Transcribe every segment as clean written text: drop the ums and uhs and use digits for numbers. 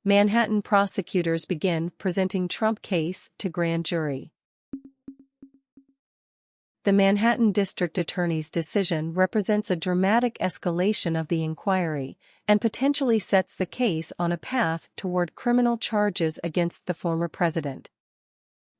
Manhattan prosecutors begin presenting Trump case to grand jury. The Manhattan District Attorney's decision represents a dramatic escalation of the inquiry and potentially sets the case on a path toward criminal charges against the former president.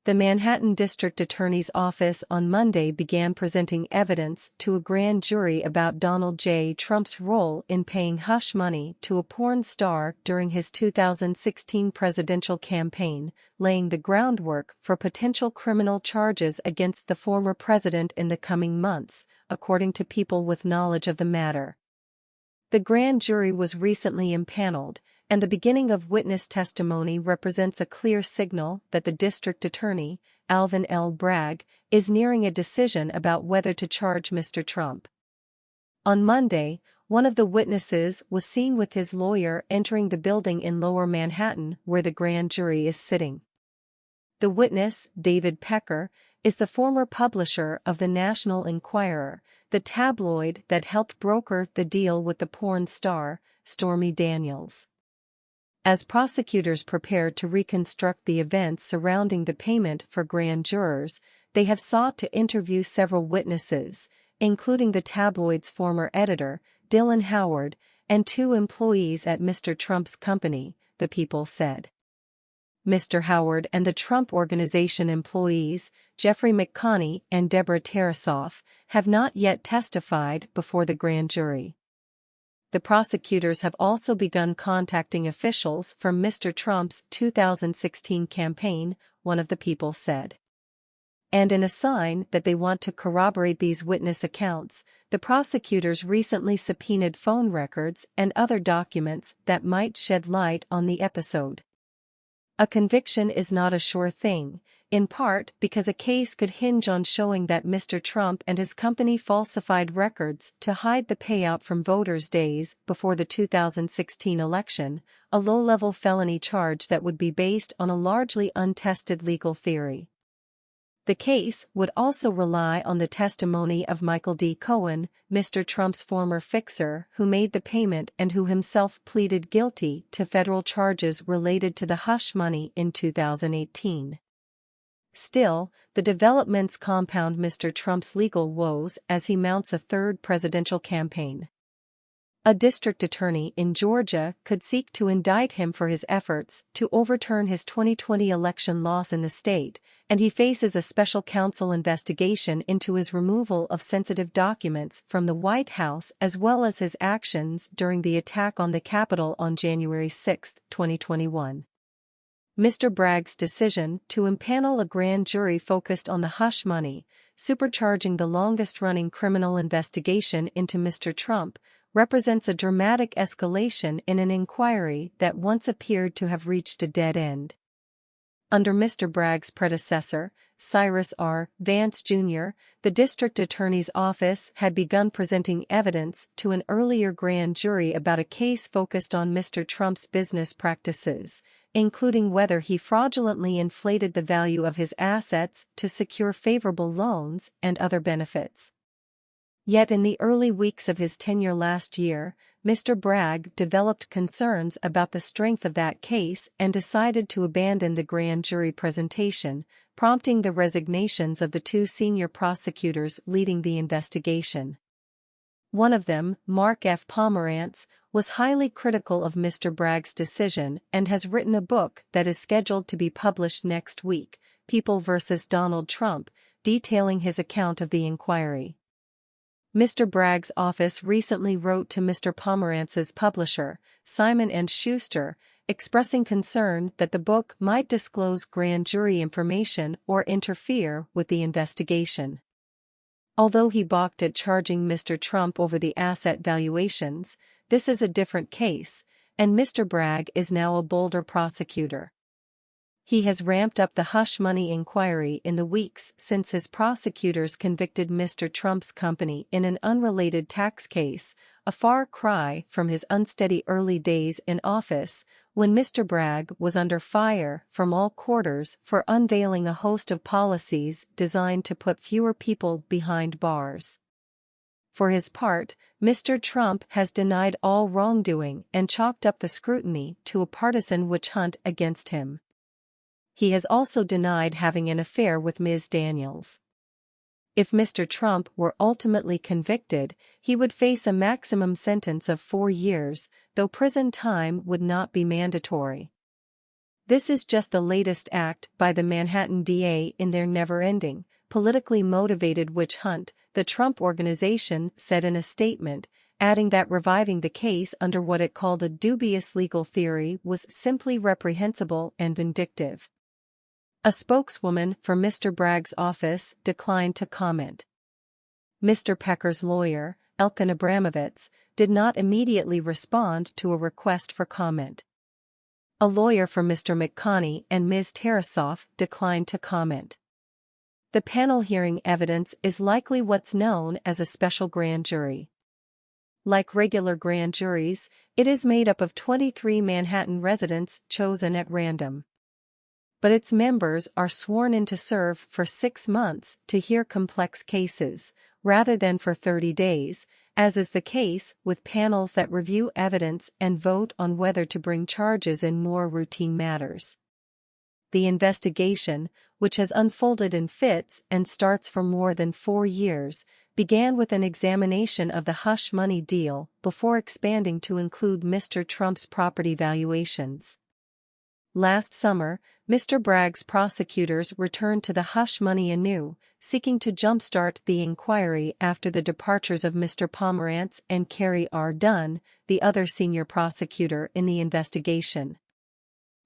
The Manhattan District Attorney's Office on Monday began presenting evidence to a grand jury about Donald J. Trump's role in paying hush money to a porn star during his 2016 presidential campaign, laying the groundwork for potential criminal charges against the former president in the coming months, according to people with knowledge of the matter. The grand jury was recently impaneled, and the beginning of witness testimony represents a clear signal that the district attorney, Alvin L. Bragg, is nearing a decision about whether to charge Mr. Trump. On Monday, one of the witnesses was seen with his lawyer entering the building in Lower Manhattan where the grand jury is sitting. The witness, David Pecker, is the former publisher of the National Enquirer, the tabloid that helped broker the deal with the porn star, Stormy Daniels. As prosecutors prepare to reconstruct the events surrounding the payment for grand jurors, they have sought to interview several witnesses, including the tabloid's former editor, Dylan Howard, and 2 employees at Mr. Trump's company, the People said. Mr. Howard and the Trump Organization employees, Jeffrey McConney and Deborah Tarasoff, have not yet testified before the grand jury. The prosecutors have also begun contacting officials from Mr. Trump's 2016 campaign, one of the People said. And in a sign that they want to corroborate these witness accounts, the prosecutors recently subpoenaed phone records and other documents that might shed light on the episode. A conviction is not a sure thing, in part because a case could hinge on showing that Mr. Trump and his company falsified records to hide the payout from voters days before the 2016 election, a low-level felony charge that would be based on a largely untested legal theory. The case would also rely on the testimony of Michael D. Cohen, Mr. Trump's former fixer who made the payment and who himself pleaded guilty to federal charges related to the hush money in 2018. Still, the developments compound Mr. Trump's legal woes as he mounts a third presidential campaign. A district attorney in Georgia could seek to indict him for his efforts to overturn his 2020 election loss in the state, and he faces a special counsel investigation into his removal of sensitive documents from the White House as well as his actions during the attack on the Capitol on January 6, 2021. Mr. Bragg's decision to impanel a grand jury focused on the hush money, supercharging the longest-running criminal investigation into Mr. Trump, represents a dramatic escalation in an inquiry that once appeared to have reached a dead end. Under Mr. Bragg's predecessor, Cyrus R. Vance Jr., the district attorney's office had begun presenting evidence to an earlier grand jury about a case focused on Mr. Trump's business practices, including whether he fraudulently inflated the value of his assets to secure favorable loans and other benefits. Yet in the early weeks of his tenure last year, Mr. Bragg developed concerns about the strength of that case and decided to abandon the grand jury presentation, prompting the resignations of the 2 senior prosecutors leading the investigation. One of them, Mark F. Pomerantz, was highly critical of Mr. Bragg's decision and has written a book that is scheduled to be published next week, People vs. Donald Trump, detailing his account of the inquiry. Mr. Bragg's office recently wrote to Mr. Pomerantz's publisher, Simon & Schuster, expressing concern that the book might disclose grand jury information or interfere with the investigation. Although he balked at charging Mr. Trump over the asset valuations, this is a different case, and Mr. Bragg is now a bolder prosecutor. He has ramped up the hush money inquiry in the weeks since his prosecutors convicted Mr. Trump's company in an unrelated tax case, a far cry from his unsteady early days in office, when Mr. Bragg was under fire from all quarters for unveiling a host of policies designed to put fewer people behind bars. For his part, Mr. Trump has denied all wrongdoing and chalked up the scrutiny to a partisan witch hunt against him. He has also denied having an affair with Ms. Daniels. If Mr. Trump were ultimately convicted, he would face a maximum sentence of 4 years, though prison time would not be mandatory. This is just the latest act by the Manhattan DA in their never-ending, politically motivated witch hunt, the Trump Organization said in a statement, adding that reviving the case under what it called a dubious legal theory was simply reprehensible and vindictive. A spokeswoman for Mr. Bragg's office declined to comment. Mr. Pecker's lawyer, Elkin Abramovitz, did not immediately respond to a request for comment. A lawyer for Mr. McConney and Ms. Tarasoff declined to comment. The panel hearing evidence is likely what's known as a special grand jury. Like regular grand juries, it is made up of 23 Manhattan residents chosen at random. But its members are sworn in to serve for 6 months to hear complex cases, rather than for 30 days, as is the case with panels that review evidence and vote on whether to bring charges in more routine matters. The investigation, which has unfolded in fits and starts for more than 4 years, began with an examination of the hush money deal before expanding to include Mr. Trump's property valuations. Last summer, Mr. Bragg's prosecutors returned to the hush money anew, seeking to jumpstart the inquiry after the departures of Mr. Pomerantz and Carrie R. Dunn, the other senior prosecutor in the investigation.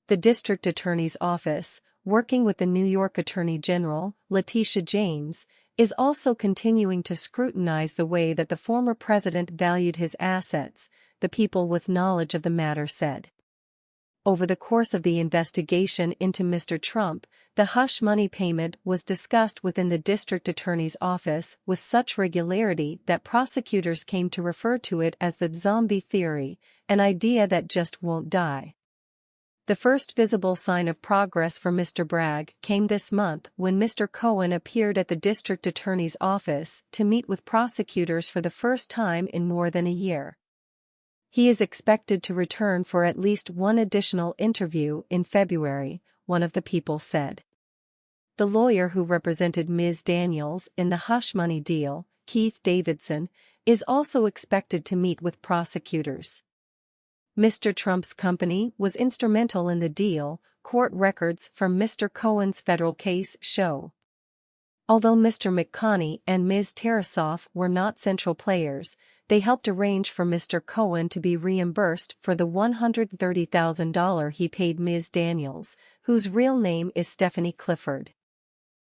The district attorney's office, working with the New York Attorney General, Letitia James, is also continuing to scrutinize the way that the former president valued his assets, the people with knowledge of the matter said. Over the course of the investigation into Mr. Trump, the hush money payment was discussed within the district attorney's office with such regularity that prosecutors came to refer to it as the zombie theory, an idea that just won't die. The first visible sign of progress for Mr. Bragg came this month when Mr. Cohen appeared at the district attorney's office to meet with prosecutors for the first time in more than a year. He is expected to return for at least one additional interview in February, one of the people said. The lawyer who represented Ms. Daniels in the hush money deal, Keith Davidson, is also expected to meet with prosecutors. Mr. Trump's company was instrumental in the deal, court records from Mr. Cohen's federal case show. Although Mr. McConney and Ms. Tarasoff were not central players, they helped arrange for Mr. Cohen to be reimbursed for the $130,000 he paid Ms. Daniels, whose real name is Stephanie Clifford.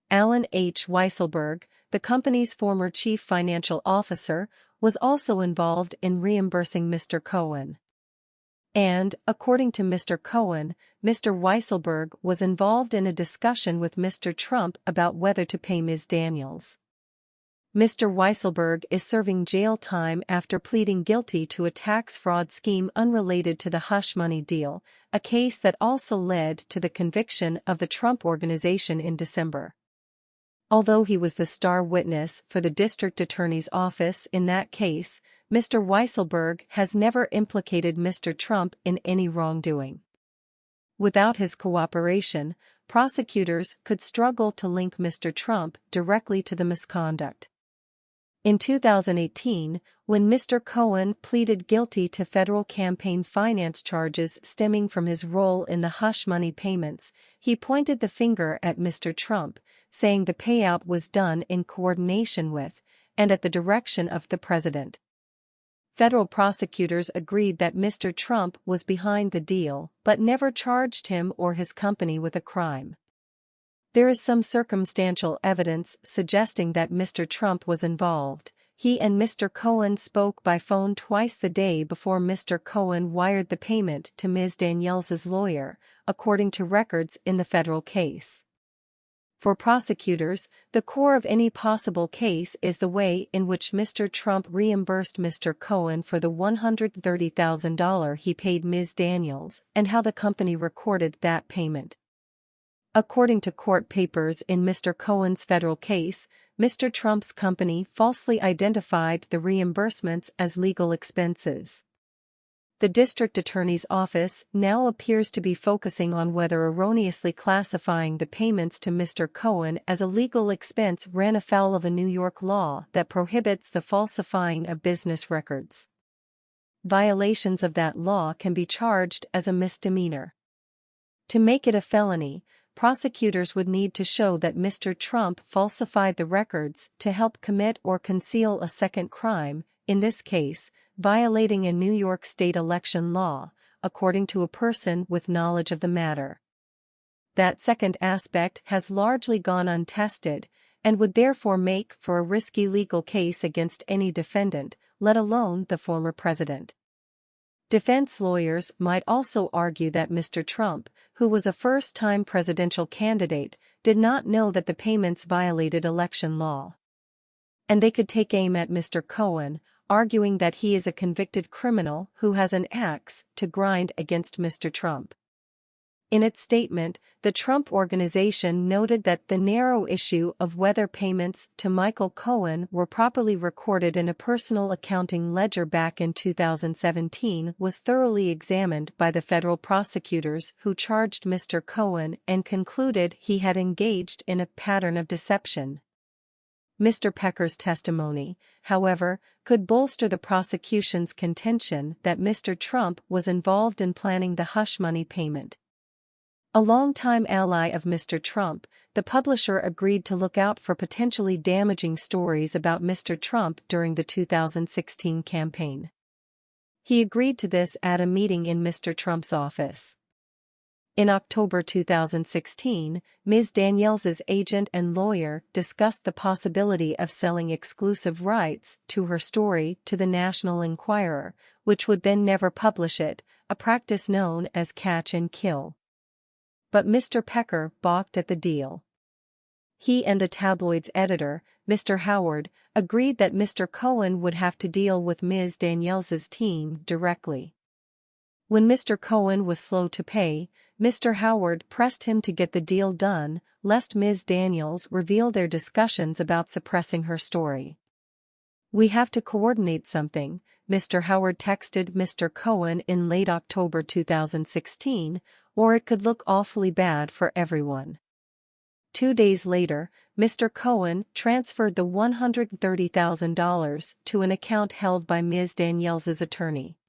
Alan H. Weisselberg, the company's former chief financial officer, was also involved in reimbursing Mr. Cohen. And, according to Mr. Cohen, Mr. Weisselberg was involved in a discussion with Mr. Trump about whether to pay Ms. Daniels. Mr. Weisselberg is serving jail time after pleading guilty to a tax fraud scheme unrelated to the hush money deal, a case that also led to the conviction of the Trump Organization in December. Although he was the star witness for the district attorney's office in that case, Mr. Weisselberg has never implicated Mr. Trump in any wrongdoing. Without his cooperation, prosecutors could struggle to link Mr. Trump directly to the misconduct. In 2018, when Mr. Cohen pleaded guilty to federal campaign finance charges stemming from his role in the hush money payments, he pointed the finger at Mr. Trump, saying the payout was done in coordination with, and at the direction of the president. Federal prosecutors agreed that Mr. Trump was behind the deal but never charged him or his company with a crime. There is some circumstantial evidence suggesting that Mr. Trump was involved. He and Mr. Cohen spoke by phone twice the day before Mr. Cohen wired the payment to Ms. Daniels' lawyer, according to records in the federal case. For prosecutors, the core of any possible case is the way in which Mr. Trump reimbursed Mr. Cohen for the $130,000 he paid Ms. Daniels and how the company recorded that payment. According to court papers in Mr. Cohen's federal case, Mr. Trump's company falsely identified the reimbursements as legal expenses. The district attorney's office now appears to be focusing on whether erroneously classifying the payments to Mr. Cohen as a legal expense ran afoul of a New York law that prohibits the falsifying of business records. Violations of that law can be charged as a misdemeanor. To make it a felony, prosecutors would need to show that Mr. Trump falsified the records to help commit or conceal a second crime, in this case, violating a New York state election law, according to a person with knowledge of the matter. That second aspect has largely gone untested, and would therefore make for a risky legal case against any defendant, let alone the former president. Defense lawyers might also argue that Mr. Trump, who was a first-time presidential candidate, did not know that the payments violated election law. And they could take aim at Mr. Cohen, arguing that he is a convicted criminal who has an axe to grind against Mr. Trump. In its statement, the Trump Organization noted that the narrow issue of whether payments to Michael Cohen were properly recorded in a personal accounting ledger back in 2017 was thoroughly examined by the federal prosecutors who charged Mr. Cohen and concluded he had engaged in a pattern of deception. Mr. Pecker's testimony, however, could bolster the prosecution's contention that Mr. Trump was involved in planning the hush money payment. A longtime ally of Mr. Trump, the publisher agreed to look out for potentially damaging stories about Mr. Trump during the 2016 campaign. He agreed to this at a meeting in Mr. Trump's office. In October 2016, Ms. Daniels's agent and lawyer discussed the possibility of selling exclusive rights to her story to the National Enquirer, which would then never publish it, a practice known as catch and kill. But Mr. Pecker balked at the deal. He and the tabloid's editor, Mr. Howard, agreed that Mr. Cohen would have to deal with Ms. Daniels's team directly. When Mr. Cohen was slow to pay, Mr. Howard pressed him to get the deal done, lest Ms. Daniels reveal their discussions about suppressing her story. "We have to coordinate something," Mr. Howard texted Mr. Cohen in late October 2016, "or it could look awfully bad for everyone." 2 days later, Mr. Cohen transferred the $130,000 to an account held by Ms. Daniels's attorney.